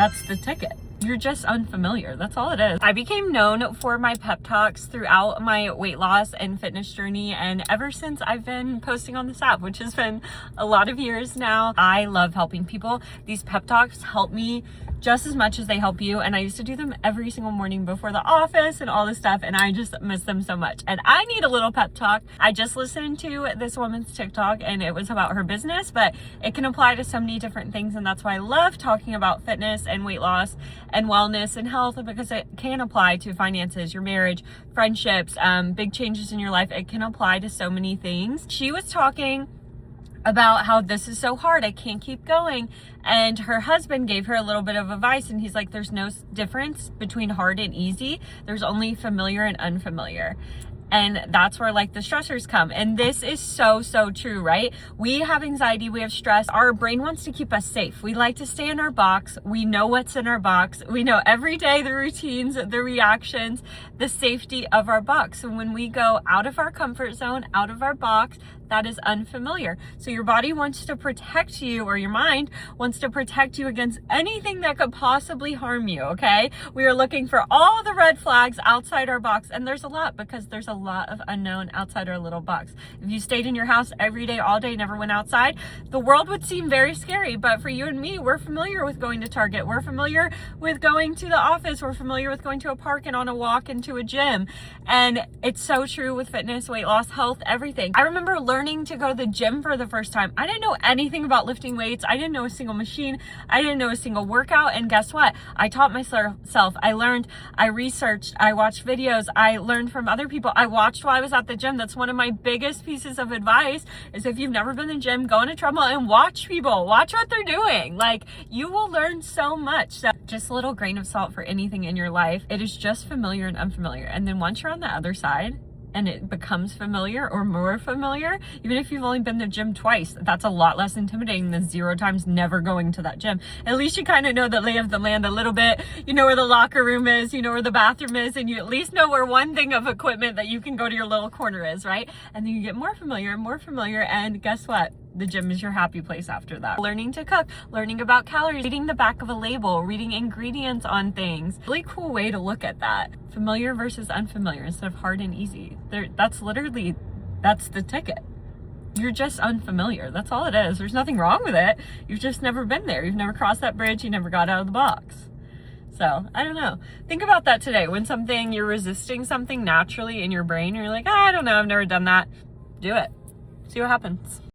That's the ticket. You're just unfamiliar. That's all it is. I became known for my pep talks throughout my weight loss and fitness journey, and ever since I've been posting on this app, which has been a lot of years now. I love helping people. These pep talks help me just as much as they help you, and I used to do them every single morning before the office and all this stuff, and I just miss them so much. And I need a little pep talk. I just listened to this woman's TikTok, and it was about her business, but it can apply to so many different things, and that's why I love talking about fitness and weight loss and wellness and health, because it can apply to finances, your marriage, friendships, big changes in your life. It can apply to so many things. She was talking about how this is so hard, I can't keep going, and her husband gave her a little bit of advice, and he's like, there's no difference between hard and easy, there's only familiar and unfamiliar. And that's where like the stressors come. And this is so true, right? We have anxiety, we have stress. Our brain wants to keep us safe. We like to stay in our box. We know what's in our box. We know every day the routines, the reactions, the safety of our box. And when we go out of our comfort zone, out of our box, that is unfamiliar. So your body wants to protect you, or your mind wants to protect you against anything that could possibly harm you, okay? We are looking for all the red flags outside our box, and there's a lot, because there's a lot of unknown outside our little box. If you stayed in your house every day, all day, never went outside, the world would seem very scary. But for you and me, we're familiar with going to Target. We're familiar with going to the office. We're familiar with going to a park and on a walk and to a gym. And it's so true with fitness, weight loss, health, everything. I remember learning to go to the gym for the first time. I didn't know anything about lifting weights. I didn't know a single machine. I didn't know a single workout. And guess what? I taught myself. I learned, I researched, I watched videos, I learned from other people. I watched while I was at the gym. That's one of my biggest pieces of advice, is if you've never been to the gym, go on a treadmill and watch people. Watch what they're doing. Like, you will learn so much. So just a little grain of salt for anything in your life. It is just familiar and unfamiliar. And then once you're on the other side, and it becomes familiar or more familiar, even if you've only been to the gym twice, that's a lot less intimidating than 0 times never going to that gym. At least you kind of know the lay of the land a little bit. You know where the locker room is, you know where the bathroom is, and you at least know where one thing of equipment that you can go to your little corner is, right? And then you get more familiar, and guess what? The gym is your happy place after that. Learning to cook, learning about calories, reading the back of a label, reading ingredients on things. Really cool way to look at that. Familiar versus unfamiliar instead of hard and easy. That's the ticket. You're just unfamiliar. That's all it is. There's nothing wrong with it. You've just never been there. You've never crossed that bridge. You never got out of the box. So, I don't know. Think about that today. When you're resisting something naturally in your brain, you're like, I don't know, I've never done that. Do it. See what happens.